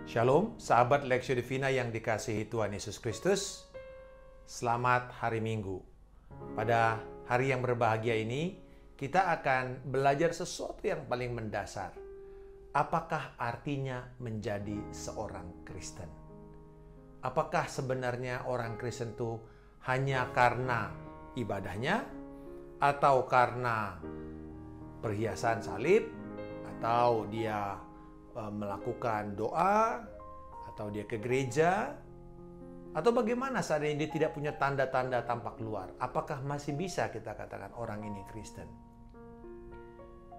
Shalom, sahabat Lexio Divina yang dikasihi Tuhan Yesus Kristus. Selamat hari Minggu. Pada hari yang berbahagia ini, kita akan belajar sesuatu yang paling mendasar. Apakah artinya menjadi seorang Kristen? Apakah sebenarnya orang Kristen itu hanya karena ibadahnya, atau karena perhiasan salib, atau dia melakukan doa, atau dia ke gereja, atau bagaimana seandainya dia tidak punya tanda-tanda tampak luar? Apakah masih bisa kita katakan orang ini Kristen?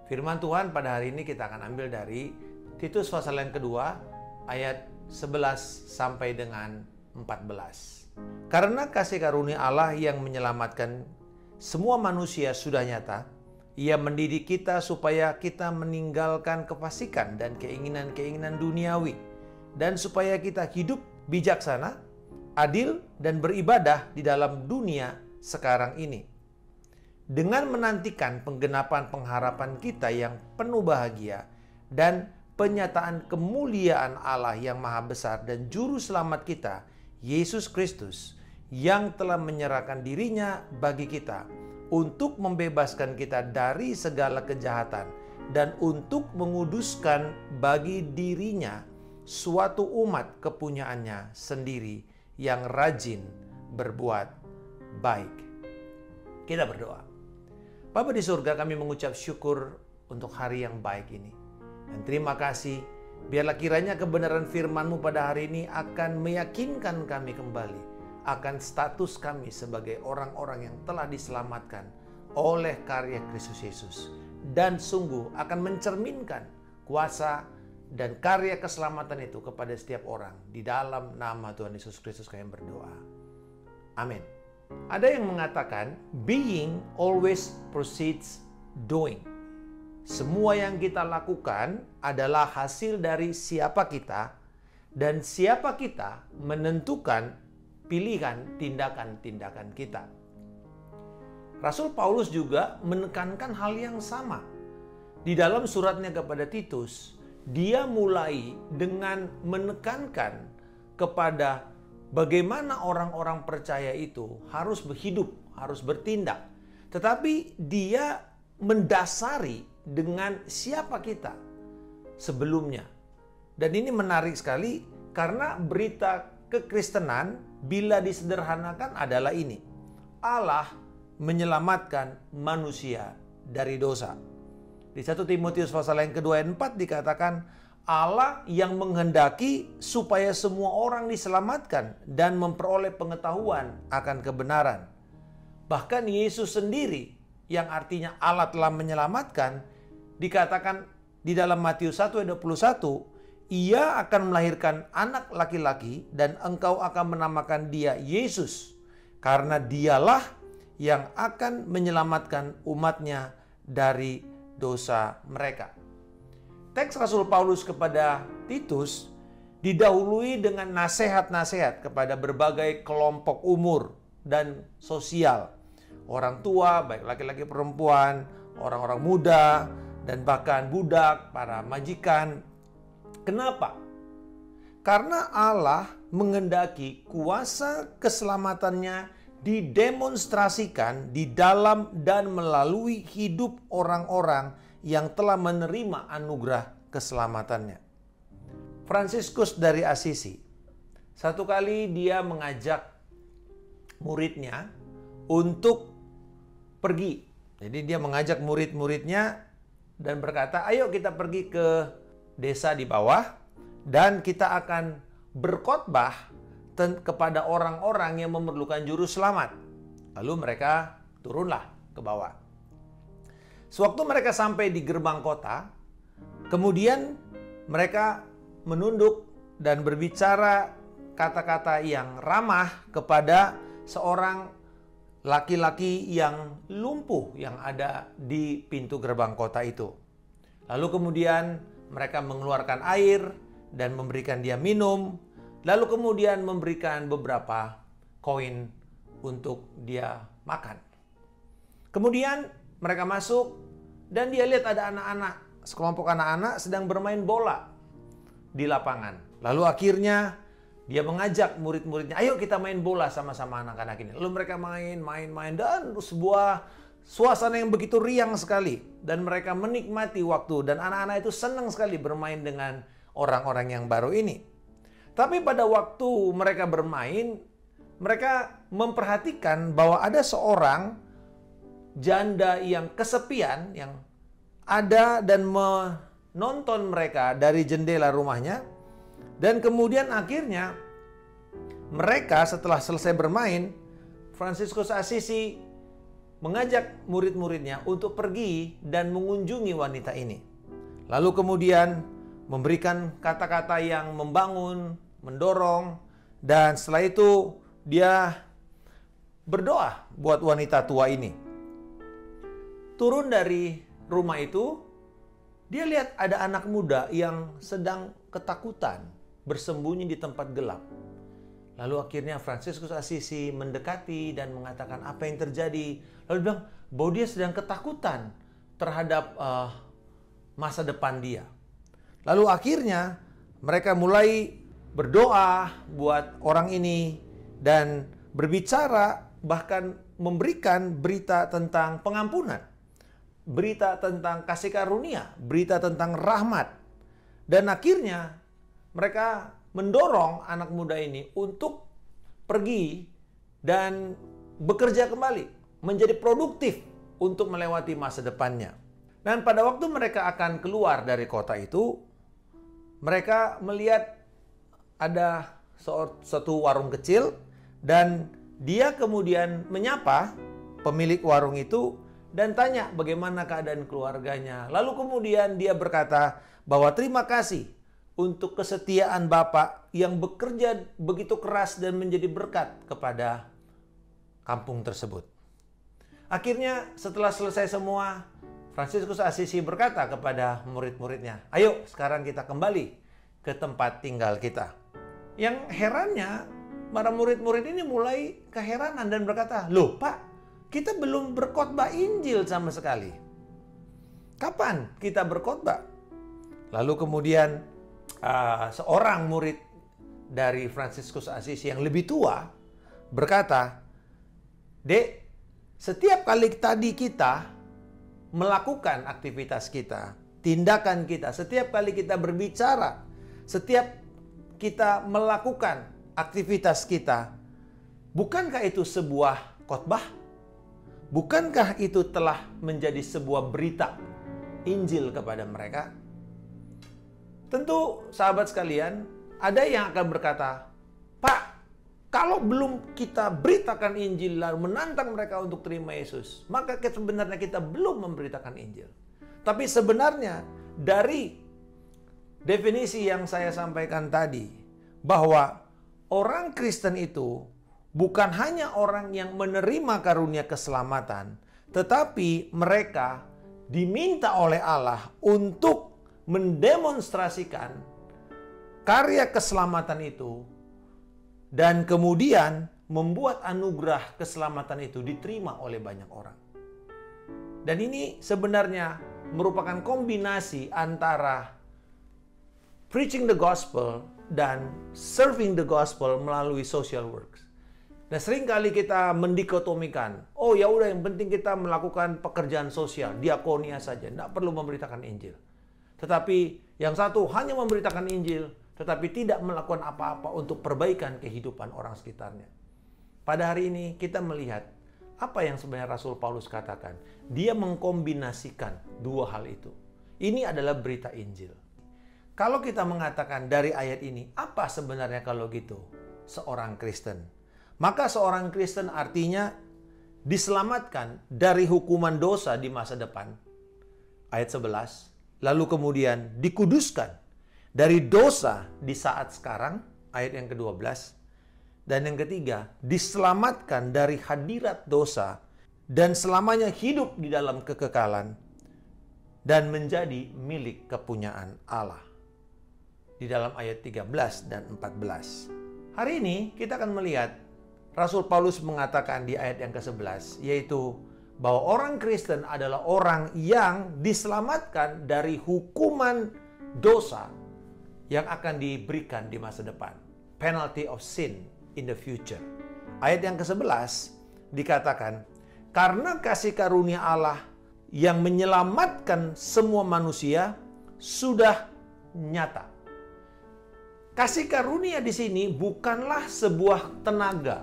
Firman Tuhan pada hari ini kita akan ambil dari Titus pasal yang kedua ayat 11 sampai dengan 14. Karena kasih karunia Allah yang menyelamatkan semua manusia sudah nyata, Ia mendidik kita supaya kita meninggalkan kefasikan dan keinginan-keinginan duniawi, dan supaya kita hidup bijaksana, adil, dan beribadah di dalam dunia sekarang ini. Dengan menantikan penggenapan pengharapan kita yang penuh bahagia dan penyataan kemuliaan Allah yang maha besar dan juru selamat kita, Yesus Kristus, yang telah menyerahkan dirinya bagi kita untuk membebaskan kita dari segala kejahatan dan untuk menguduskan bagi dirinya suatu umat kepunyaannya sendiri yang rajin berbuat baik. Kita berdoa. Bapa di surga, kami mengucap syukur untuk hari yang baik ini. Dan terima kasih, biarlah kiranya kebenaran firman-Mu pada hari ini akan meyakinkan kami kembali akan status kami sebagai orang-orang yang telah diselamatkan oleh karya Kristus Yesus, dan sungguh akan mencerminkan kuasa dan karya keselamatan itu kepada setiap orang. Di dalam nama Tuhan Yesus Kristus kami berdoa. Amin. Ada yang mengatakan being always precedes doing. Semua yang kita lakukan adalah hasil dari siapa kita, dan siapa kita menentukan pilihan tindakan-tindakan kita. Rasul Paulus juga menekankan hal yang sama. Di dalam suratnya kepada Titus, dia mulai dengan menekankan kepada bagaimana orang-orang percaya itu harus berhidup, harus bertindak. Tetapi dia mendasari dengan siapa kita sebelumnya. Dan ini menarik sekali karena berita kekristenan bila disederhanakan adalah ini: Allah menyelamatkan manusia dari dosa. Di 1 Timotius pasal yang kedua ayat 4 dikatakan Allah yang menghendaki supaya semua orang diselamatkan dan memperoleh pengetahuan akan kebenaran. Bahkan Yesus sendiri yang artinya Allah telah menyelamatkan, dikatakan di dalam Matius 1 ayat 21, Ia akan melahirkan anak laki-laki dan engkau akan menamakan dia Yesus, karena dialah yang akan menyelamatkan umatnya dari dosa mereka. Teks Rasul Paulus kepada Titus didahului dengan nasihat-nasihat kepada berbagai kelompok umur dan sosial. Orang tua, baik laki-laki perempuan, orang-orang muda, dan bahkan budak, para majikan. Kenapa? Karena Allah menghendaki kuasa keselamatannya didemonstrasikan di dalam dan melalui hidup orang-orang yang telah menerima anugerah keselamatannya. Fransiskus dari Assisi, satu kali dia mengajak muridnya untuk pergi. Jadi dia mengajak murid-muridnya dan berkata, ayo kita pergi ke desa di bawah, dan kita akan berkhotbah kepada orang-orang yang memerlukan juru selamat. Lalu mereka turunlah ke bawah. Sewaktu mereka sampai di gerbang kota, kemudian mereka menunduk dan berbicara kata-kata yang ramah kepada seorang laki-laki yang lumpuh yang ada di pintu gerbang kota itu. Lalu kemudian mereka mengeluarkan air dan memberikan dia minum, lalu kemudian memberikan beberapa koin untuk dia makan. Kemudian mereka masuk dan dia lihat ada anak-anak, sekelompok anak-anak sedang bermain bola di lapangan. Lalu akhirnya dia mengajak murid-muridnya, ayo kita main bola sama-sama anak-anak ini. Lalu mereka main, dan sebuah suasana yang begitu riang sekali. Dan mereka menikmati waktu, dan anak-anak itu senang sekali bermain dengan orang-orang yang baru ini. Tapi pada waktu mereka bermain, mereka memperhatikan bahwa ada seorang janda yang kesepian, yang ada dan menonton mereka dari jendela rumahnya. Dan kemudian akhirnya mereka setelah selesai bermain, Fransiskus Assisi mengajak murid-muridnya untuk pergi dan mengunjungi wanita ini. Lalu kemudian memberikan kata-kata yang membangun, mendorong, dan setelah itu dia berdoa buat wanita tua ini. Turun dari rumah itu, dia lihat ada anak muda yang sedang ketakutan, bersembunyi di tempat gelap. Lalu akhirnya Fransiskus Assisi mendekati dan mengatakan apa yang terjadi. Lalu bilang bahwa dia sedang ketakutan terhadap masa depan dia. Lalu akhirnya mereka mulai berdoa buat orang ini dan berbicara, bahkan memberikan berita tentang pengampunan, berita tentang kasih karunia, berita tentang rahmat. Dan akhirnya mereka mendorong anak muda ini untuk pergi dan bekerja kembali, menjadi produktif untuk melewati masa depannya. Dan pada waktu mereka akan keluar dari kota itu, mereka melihat ada satu warung kecil, dan dia kemudian menyapa pemilik warung itu dan tanya bagaimana keadaan keluarganya. Lalu kemudian dia berkata bahwa terima kasih untuk kesetiaan Bapak yang bekerja begitu keras dan menjadi berkat kepada kampung tersebut. Akhirnya setelah selesai semua, Fransiskus Assisi berkata kepada murid-muridnya, ayo sekarang kita kembali ke tempat tinggal kita. Yang herannya, para murid-murid ini mulai keheranan dan berkata, loh Pak, kita belum berkhotbah Injil sama sekali. Kapan kita berkhotbah? Lalu kemudian seorang murid dari Fransiskus Assisi yang lebih tua berkata, Dek, setiap kali tadi kita melakukan aktivitas kita, tindakan kita, setiap kali kita berbicara, setiap kita melakukan aktivitas kita, bukankah itu sebuah khotbah? Bukankah itu telah menjadi sebuah berita Injil kepada mereka? Tentu sahabat sekalian, ada yang akan berkata, Pak, kalau belum kita beritakan Injil lalu menantang mereka untuk terima Yesus, maka sebenarnya kita belum memberitakan Injil. Tapi sebenarnya dari definisi yang saya sampaikan tadi, bahwa orang Kristen itu bukan hanya orang yang menerima karunia keselamatan, tetapi mereka diminta oleh Allah untuk mendemonstrasikan karya keselamatan itu dan kemudian membuat anugerah keselamatan itu diterima oleh banyak orang. Dan ini sebenarnya merupakan kombinasi antara preaching the gospel dan serving the gospel melalui social works. Nah, seringkali kita mendikotomikan, oh ya udah yang penting kita melakukan pekerjaan sosial, diakonia saja, tidak perlu memberitakan Injil. Tetapi yang satu hanya memberitakan Injil, tetapi tidak melakukan apa-apa untuk perbaikan kehidupan orang sekitarnya. Pada hari ini kita melihat apa yang sebenarnya Rasul Paulus katakan. Dia mengkombinasikan dua hal itu. Ini adalah berita Injil. Kalau kita mengatakan dari ayat ini, apa sebenarnya kalau gitu seorang Kristen? Maka seorang Kristen artinya diselamatkan dari hukuman dosa di masa depan. Ayat 11. Lalu kemudian dikuduskan dari dosa di saat sekarang. Ayat yang ke-12. Dan yang ketiga, diselamatkan dari hadirat dosa dan selamanya hidup di dalam kekekalan dan menjadi milik kepunyaan Allah. Di dalam ayat 13 dan 14. Hari ini kita akan melihat Rasul Paulus mengatakan di ayat yang ke-11, yaitu bahwa orang Kristen adalah orang yang diselamatkan dari hukuman dosa yang akan diberikan di masa depan. Penalty of sin in the future. Ayat yang ke-11 dikatakan, karena kasih karunia Allah yang menyelamatkan semua manusia sudah nyata. Kasih karunia di sini bukanlah sebuah tenaga,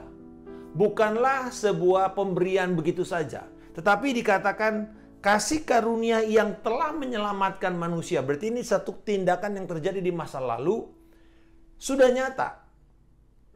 bukanlah sebuah pemberian begitu saja, tetapi dikatakan kasih karunia yang telah menyelamatkan manusia. Berarti ini satu tindakan yang terjadi di masa lalu, sudah nyata.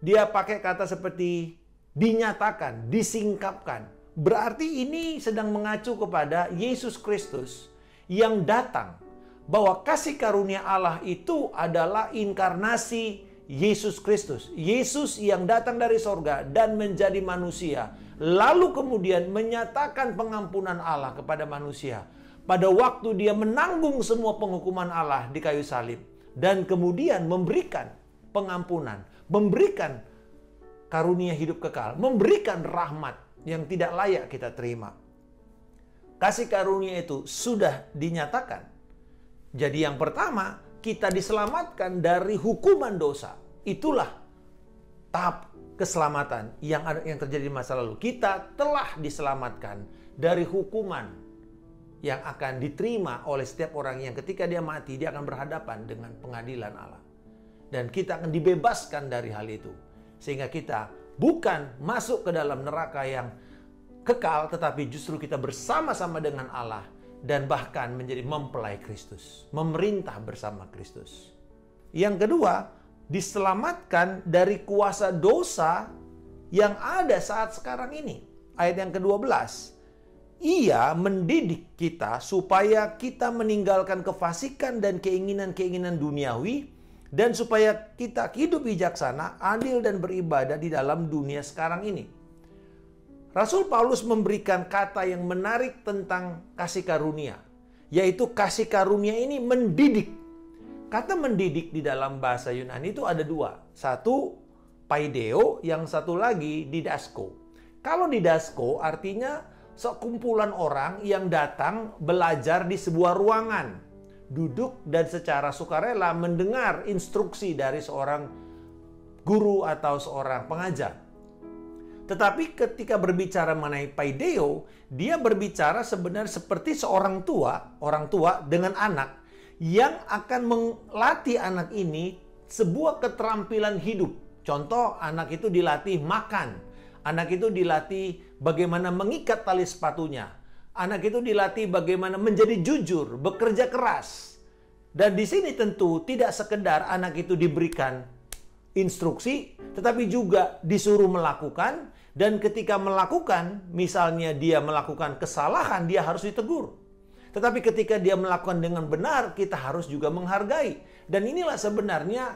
Dia pakai kata seperti dinyatakan, disingkapkan. Berarti ini sedang mengacu kepada Yesus Kristus yang datang. Bahwa kasih karunia Allah itu adalah inkarnasi Yesus Kristus. Yesus yang datang dari sorga dan menjadi manusia. Lalu kemudian menyatakan pengampunan Allah kepada manusia. Pada waktu dia menanggung semua penghukuman Allah di kayu salib. Dan kemudian memberikan pengampunan. Memberikan karunia hidup kekal. Memberikan rahmat yang tidak layak kita terima. Kasih karunia itu sudah dinyatakan. Jadi yang pertama, kita diselamatkan dari hukuman dosa. Itulah tahap keselamatan yang terjadi di masa lalu. Kita telah diselamatkan dari hukuman yang akan diterima oleh setiap orang yang ketika dia mati, dia akan berhadapan dengan pengadilan Allah. Dan kita akan dibebaskan dari hal itu. Sehingga kita bukan masuk ke dalam neraka yang kekal, tetapi justru kita bersama-sama dengan Allah. Dan bahkan menjadi mempelai Kristus. Memerintah bersama Kristus. Yang kedua, diselamatkan dari kuasa dosa yang ada saat sekarang ini. Ayat yang ke-12. Ia mendidik kita supaya kita meninggalkan kefasikan dan keinginan-keinginan duniawi. Dan supaya kita hidup bijaksana, adil dan beribadah di dalam dunia sekarang ini. Rasul Paulus memberikan kata yang menarik tentang kasih karunia. Yaitu kasih karunia ini mendidik. Kata mendidik di dalam bahasa Yunani itu ada dua. Satu, paideo, yang satu lagi didasko. Kalau didasko artinya sekumpulan orang yang datang belajar di sebuah ruangan. Duduk dan secara sukarela mendengar instruksi dari seorang guru atau seorang pengajar. Tetapi ketika berbicara mengenai paideo, dia berbicara sebenarnya seperti seorang tua, orang tua dengan anak yang akan melatih anak ini sebuah keterampilan hidup. Contoh, anak itu dilatih makan, anak itu dilatih bagaimana mengikat tali sepatunya, anak itu dilatih bagaimana menjadi jujur, bekerja keras. Dan di sini tentu tidak sekedar anak itu diberikan instruksi, tetapi juga disuruh melakukan. Dan ketika melakukan, misalnya dia melakukan kesalahan, dia harus ditegur. Tetapi ketika dia melakukan dengan benar, kita harus juga menghargai. Dan inilah sebenarnya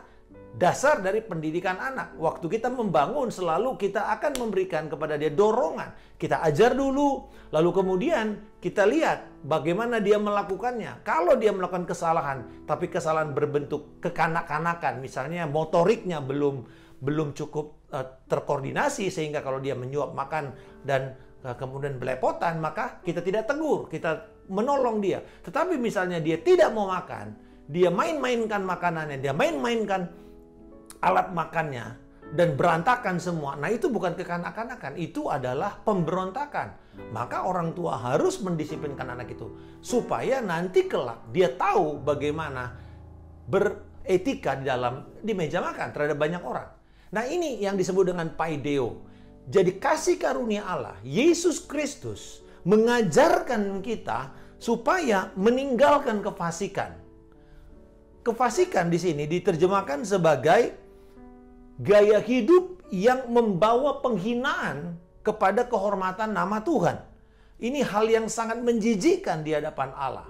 dasar dari pendidikan anak. Waktu kita membangun, selalu kita akan memberikan kepada dia dorongan. Kita ajar dulu, lalu kemudian kita lihat bagaimana dia melakukannya. Kalau dia melakukan kesalahan, tapi kesalahan berbentuk kekanak-kanakan, misalnya motoriknya belum cukup terkoordinasi sehingga kalau dia menyuap makan dan kemudian belepotan, maka kita tidak tegur, kita menolong dia. Tetapi misalnya dia tidak mau makan, dia main-mainkan makanannya, dia main-mainkan alat makannya dan berantakan semua. Nah, itu bukan kekanak-kanakan, itu adalah pemberontakan. Maka orang tua harus mendisiplinkan anak itu supaya nanti kelak dia tahu bagaimana beretika di meja makan terhadap banyak orang. Nah, ini yang disebut dengan paideo. Jadi kasih karunia Allah, Yesus Kristus mengajarkan kita supaya meninggalkan kefasikan. Kefasikan di sini diterjemahkan sebagai gaya hidup yang membawa penghinaan kepada kehormatan nama Tuhan. Ini hal yang sangat menjijikkan di hadapan Allah.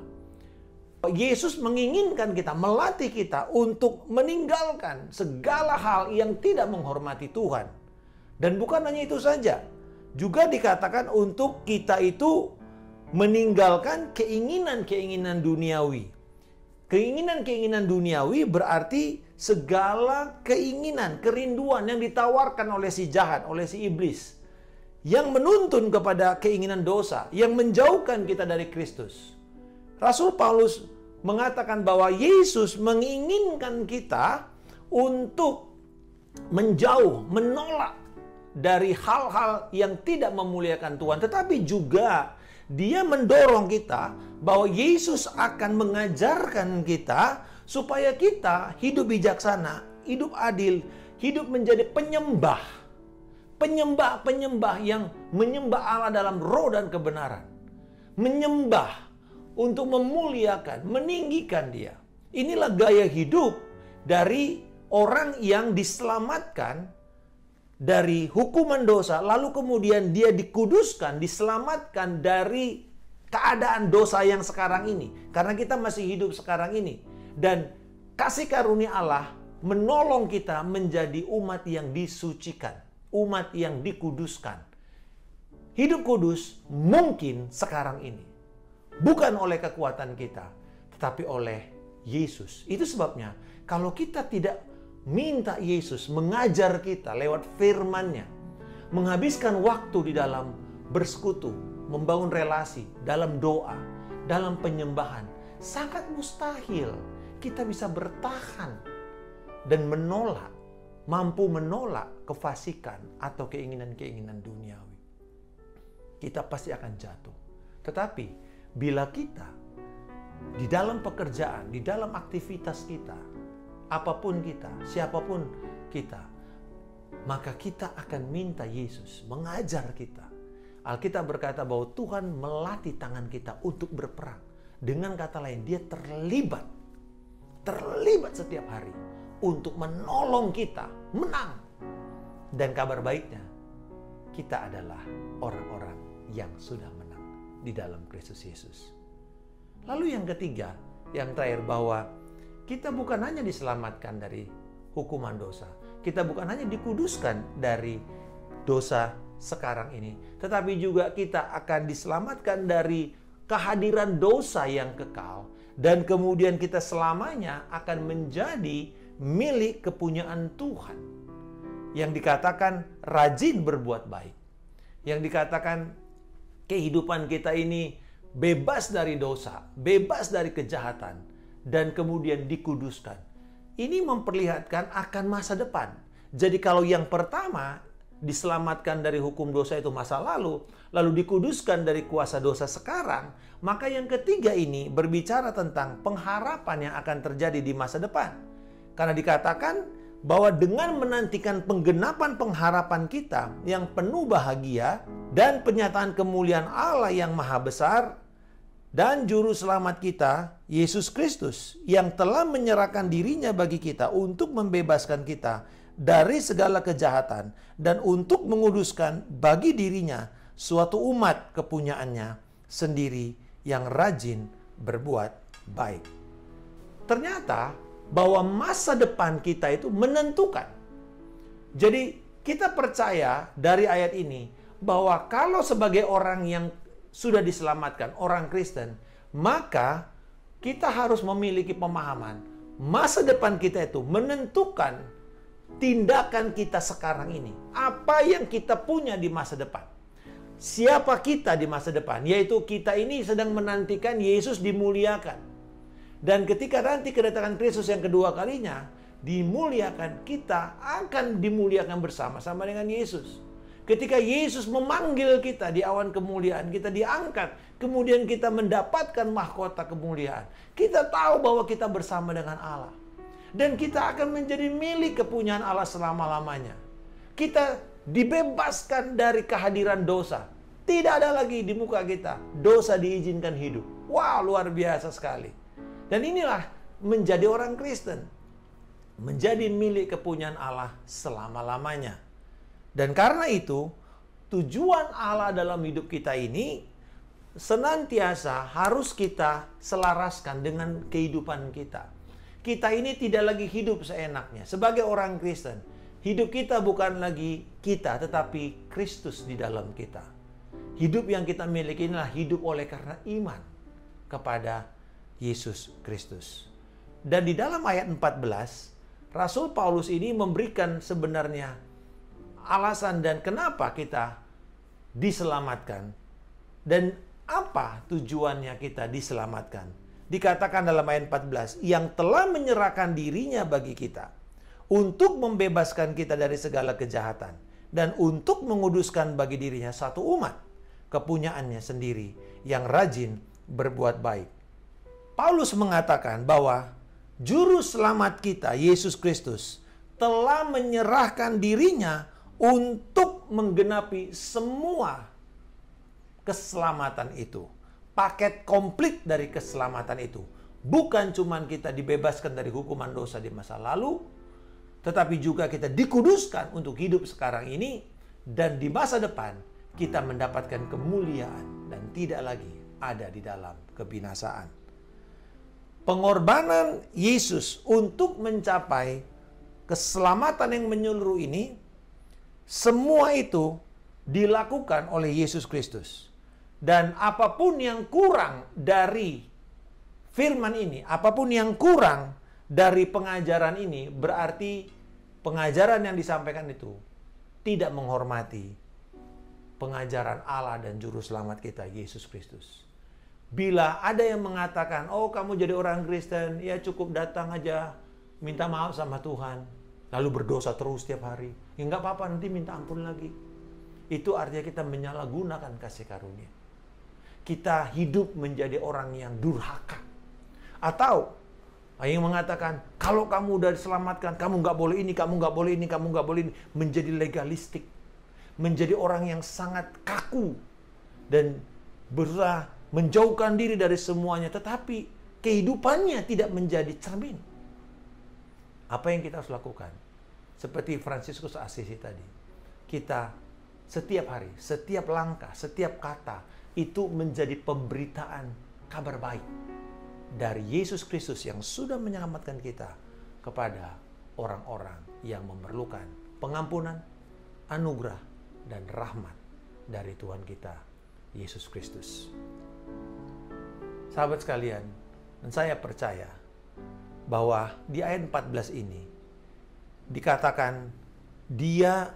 Yesus menginginkan kita, melatih kita untuk meninggalkan segala hal yang tidak menghormati Tuhan. Dan bukan hanya itu saja. Juga dikatakan untuk kita itu meninggalkan keinginan-keinginan duniawi. Keinginan-keinginan duniawi berarti segala keinginan, kerinduan yang ditawarkan oleh si jahat, oleh si iblis. Yang menuntun kepada keinginan dosa, yang menjauhkan kita dari Kristus. Rasul Paulus mengatakan bahwa Yesus menginginkan kita untuk menjauh, menolak dari hal-hal yang tidak memuliakan Tuhan. Tetapi juga Dia mendorong kita bahwa Yesus akan mengajarkan kita supaya kita hidup bijaksana, hidup adil, hidup menjadi penyembah. Penyembah-penyembah yang menyembah Allah dalam roh dan kebenaran. Menyembah untuk memuliakan, meninggikan Dia. Inilah gaya hidup dari orang yang diselamatkan dari hukuman dosa, lalu kemudian dia dikuduskan, diselamatkan dari keadaan dosa yang sekarang ini. Karena kita masih hidup sekarang ini. Dan kasih karunia Allah menolong kita menjadi umat yang disucikan, umat yang dikuduskan. Hidup kudus mungkin sekarang ini. Bukan oleh kekuatan kita, tetapi oleh Yesus. Itu sebabnya kalau kita tidak minta Yesus mengajar kita lewat firman-Nya, menghabiskan waktu di dalam bersekutu, membangun relasi, dalam doa, dalam penyembahan, sangat mustahil kita bisa bertahan dan menolak, mampu menolak kefasikan atau keinginan-keinginan duniawi. Kita pasti akan jatuh. Tetapi bila kita di dalam pekerjaan, di dalam aktivitas kita, apapun kita, siapapun kita, maka kita akan minta Yesus mengajar kita. Alkitab berkata bahwa Tuhan melatih tangan kita untuk berperang. Dengan kata lain, Dia terlibat setiap hari untuk menolong kita menang. Dan kabar baiknya, kita adalah orang-orang yang sudah menang di dalam Kristus Yesus. Lalu yang ketiga, yang terakhir, bahwa kita bukan hanya diselamatkan dari hukuman dosa, kita bukan hanya dikuduskan dari dosa sekarang ini, tetapi juga kita akan diselamatkan dari kehadiran dosa yang kekal, dan kemudian kita selamanya akan menjadi milik kepunyaan Tuhan, yang dikatakan rajin berbuat baik, yang dikatakan kehidupan kita ini bebas dari dosa, bebas dari kejahatan, dan kemudian dikuduskan. Ini memperlihatkan akan masa depan. Jadi kalau yang pertama diselamatkan dari hukum dosa itu masa lalu dikuduskan dari kuasa dosa sekarang, maka yang ketiga ini berbicara tentang pengharapan yang akan terjadi di masa depan. Karena dikatakan bahwa dengan menantikan penggenapan pengharapan kita yang penuh bahagia dan penyataan kemuliaan Allah yang maha besar dan juru selamat kita, Yesus Kristus, yang telah menyerahkan dirinya bagi kita untuk membebaskan kita dari segala kejahatan dan untuk menguduskan bagi dirinya suatu umat kepunyaannya sendiri yang rajin berbuat baik. Ternyata bahwa masa depan kita itu menentukan. Jadi kita percaya dari ayat ini bahwa kalau sebagai orang yang sudah diselamatkan, orang Kristen, maka kita harus memiliki pemahaman masa depan kita itu menentukan tindakan kita sekarang ini. Apa yang kita punya di masa depan. Siapa kita di masa depan? Yaitu kita ini sedang menantikan Yesus dimuliakan. Dan ketika nanti kedatangan Kristus yang kedua kalinya dimuliakan, kita akan dimuliakan bersama-sama dengan Yesus. Ketika Yesus memanggil kita di awan kemuliaan, kita diangkat, kemudian kita mendapatkan mahkota kemuliaan. Kita tahu bahwa kita bersama dengan Allah. Dan kita akan menjadi milik kepunyaan Allah selama-lamanya. Kita dibebaskan dari kehadiran dosa. Tidak ada lagi di muka kita dosa diizinkan hidup. Wah, luar biasa sekali. Dan inilah menjadi orang Kristen. Menjadi milik kepunyaan Allah selama-lamanya. Dan karena itu, tujuan Allah dalam hidup kita ini senantiasa harus kita selaraskan dengan kehidupan kita. Kita ini tidak lagi hidup seenaknya. Sebagai orang Kristen, hidup kita bukan lagi kita, tetapi Kristus di dalam kita. Hidup yang kita miliki inilah hidup oleh karena iman kepada Yesus Kristus. Dan di dalam ayat 14, Rasul Paulus ini memberikan sebenarnya alasan dan kenapa kita diselamatkan dan apa tujuannya kita diselamatkan. dikatakan dalam ayat 14, yang telah menyerahkan dirinya bagi kita untuk membebaskan kita dari segala kejahatan dan untuk menguduskan bagi dirinya satu umat, kepunyaannya sendiri yang rajin berbuat baik. Paulus mengatakan bahwa juru selamat kita, Yesus Kristus, telah menyerahkan dirinya untuk menggenapi semua keselamatan itu. Paket komplit dari keselamatan itu. Bukan cuma kita dibebaskan dari hukuman dosa di masa lalu, tetapi juga kita dikuduskan untuk hidup sekarang ini, dan di masa depan kita mendapatkan kemuliaan dan tidak lagi ada di dalam kebinasaan. Pengorbanan Yesus untuk mencapai keselamatan yang menyeluruh ini, semua itu dilakukan oleh Yesus Kristus. Dan apapun yang kurang dari firman ini, apapun yang kurang dari pengajaran ini, berarti pengajaran yang disampaikan itu tidak menghormati pengajaran Allah dan Juru Selamat kita, Yesus Kristus. Bila ada yang mengatakan, oh kamu jadi orang Kristen, ya cukup datang aja, minta maaf sama Tuhan, lalu berdosa terus setiap hari. Ya nggak apa-apa, nanti minta ampun lagi. Itu artinya kita menyalahgunakan kasih karunia. Kita hidup menjadi orang yang durhaka. Atau yang mengatakan, kalau kamu udah diselamatkan, kamu nggak boleh ini, kamu nggak boleh ini, kamu nggak boleh ini. Menjadi legalistik. Menjadi orang yang sangat kaku. Dan berusaha menjauhkan diri dari semuanya. Tetapi kehidupannya tidak menjadi cermin. Apa yang kita harus lakukan? Seperti Fransiskus Assisi tadi. Kita setiap hari, setiap langkah, setiap kata, itu menjadi pemberitaan kabar baik dari Yesus Kristus yang sudah menyelamatkan kita kepada orang-orang yang memerlukan pengampunan, anugerah, dan rahmat dari Tuhan kita, Yesus Kristus. Sahabat sekalian, dan saya percaya bahwa di ayat 14 ini dikatakan Dia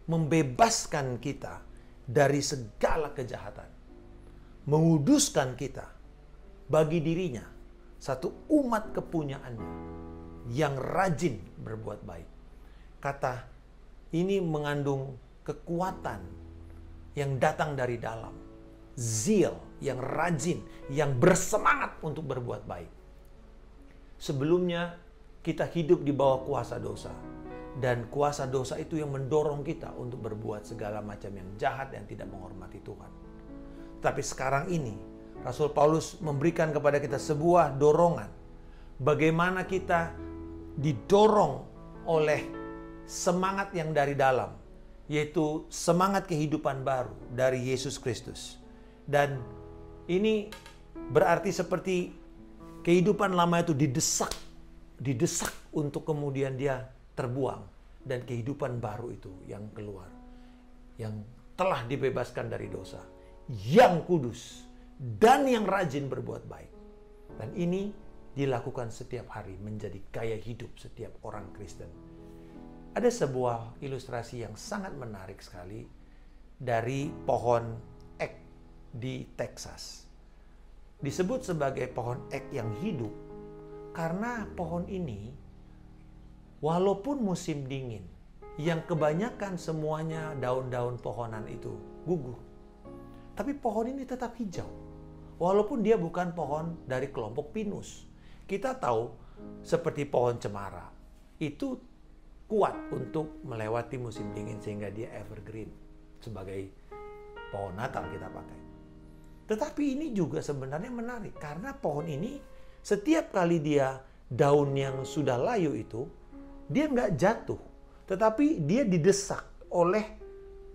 membebaskan kita dari segala kejahatan, menguduskan kita bagi dirinya satu umat kepunyaannya yang rajin berbuat baik. Kata ini mengandung kekuatan yang datang dari dalam, zeal yang rajin, yang bersemangat untuk berbuat baik. Sebelumnya kita hidup di bawah kuasa dosa. Dan kuasa dosa itu yang mendorong kita untuk berbuat segala macam yang jahat dan tidak menghormati Tuhan. Tapi sekarang ini, Rasul Paulus memberikan kepada kita sebuah dorongan. Bagaimana kita didorong oleh semangat yang dari dalam. Yaitu semangat kehidupan baru dari Yesus Kristus. Dan ini berarti seperti kehidupan lama itu didesak untuk kemudian dia terbuang, dan kehidupan baru itu yang keluar, yang telah dibebaskan dari dosa, yang kudus dan yang rajin berbuat baik. Dan ini dilakukan setiap hari menjadi gaya hidup setiap orang Kristen. Ada sebuah ilustrasi yang sangat menarik sekali dari pohon ek di Texas. Disebut sebagai pohon ek yang hidup karena pohon ini walaupun musim dingin, yang kebanyakan semuanya daun-daun pohonan itu gugur. Tapi pohon ini tetap hijau. Walaupun dia bukan pohon dari kelompok pinus. Kita tahu seperti pohon cemara. Itu kuat untuk melewati musim dingin sehingga dia evergreen. Sebagai pohon Natal kita pakai. Tetapi ini juga sebenarnya menarik. Karena pohon ini setiap kali dia daun yang sudah layu itu, dia nggak jatuh, tetapi dia didesak oleh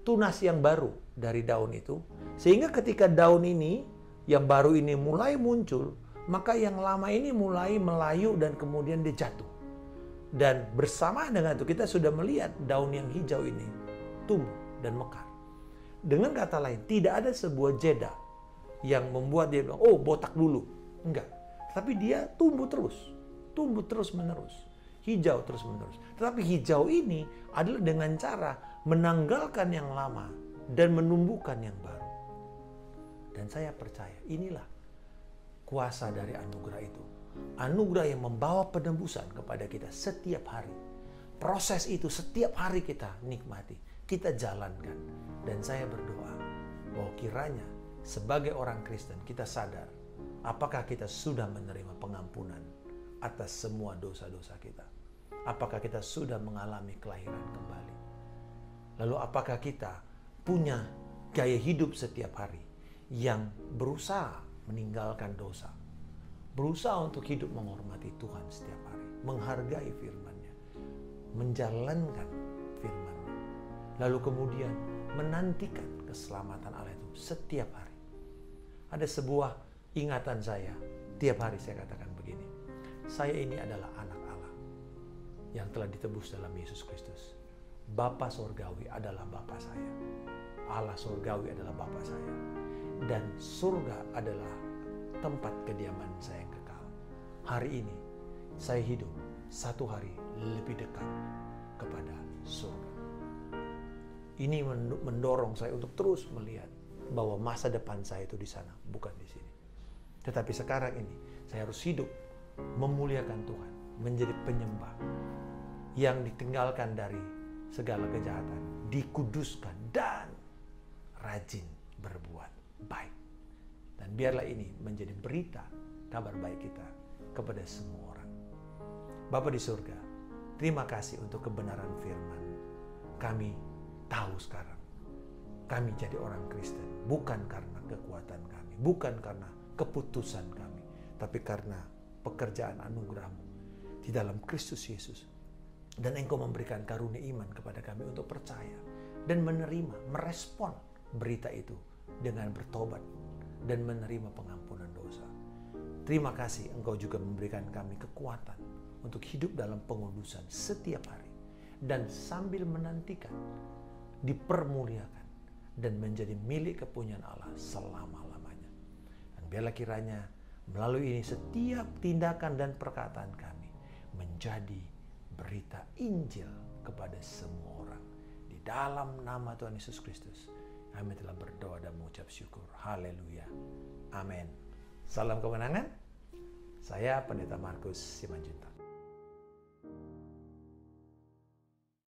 tunas yang baru dari daun itu. Sehingga ketika daun ini, yang baru ini mulai muncul, maka yang lama ini mulai melayu dan kemudian dia jatuh. Dan bersama dengan itu kita sudah melihat daun yang hijau ini tumbuh dan mekar. Dengan kata lain, tidak ada sebuah jeda yang membuat dia bilang, oh botak dulu. Enggak, tapi dia tumbuh terus menerus. Hijau terus-menerus. Tetapi hijau ini adalah dengan cara menanggalkan yang lama dan menumbuhkan yang baru. Dan saya percaya inilah kuasa dari anugerah itu. Anugerah yang membawa penembusan kepada kita setiap hari. Proses itu setiap hari kita nikmati, kita jalankan. Dan saya berdoa bahwa kiranya sebagai orang Kristen kita sadar apakah kita sudah menerima pengampunan atas semua dosa-dosa kita. Apakah kita sudah mengalami kelahiran kembali. Lalu apakah kita punya gaya hidup setiap hari yang berusaha meninggalkan dosa. Berusaha untuk hidup menghormati Tuhan setiap hari. Menghargai firman-Nya. Menjalankan firman-Nya. Lalu kemudian menantikan keselamatan Allah itu setiap hari. Ada sebuah ingatan saya. Tiap hari saya katakan begini. Saya ini adalah anak Allah yang telah ditebus dalam Yesus Kristus. Bapa Surgawi adalah Bapa saya. Allah Surgawi adalah Bapa saya. Dan surga adalah tempat kediaman saya yang kekal. Hari ini saya hidup satu hari lebih dekat kepada surga. Ini mendorong saya untuk terus melihat bahwa masa depan saya itu di sana, bukan di sini. Tetapi sekarang ini saya harus hidup memuliakan Tuhan, menjadi penyembah yang ditinggalkan dari segala kejahatan, dikuduskan dan rajin berbuat baik. Dan biarlah ini menjadi berita kabar baik kita kepada semua orang. Bapa di surga, terima kasih untuk kebenaran firman. Kami tahu sekarang, kami jadi orang Kristen bukan karena kekuatan kami, bukan karena keputusan kami, tapi karena pekerjaan anugerah-Mu di dalam Kristus Yesus. Dan Engkau memberikan karunia iman kepada kami untuk percaya dan menerima, merespon berita itu dengan bertobat dan menerima pengampunan dosa. Terima kasih Engkau juga memberikan kami kekuatan untuk hidup dalam pengudusan setiap hari dan sambil menantikan dipermuliakan dan menjadi milik kepunyaan Allah selama-lamanya. Dan biarlah kiranya melalui ini setiap tindakan dan perkataan kami menjadi berita Injil kepada semua orang. Di dalam nama Tuhan Yesus Kristus, kami telah berdoa dan mengucap syukur. Haleluya. Amin. Salam kemenangan. Saya Pendeta Markus Simanjuntak.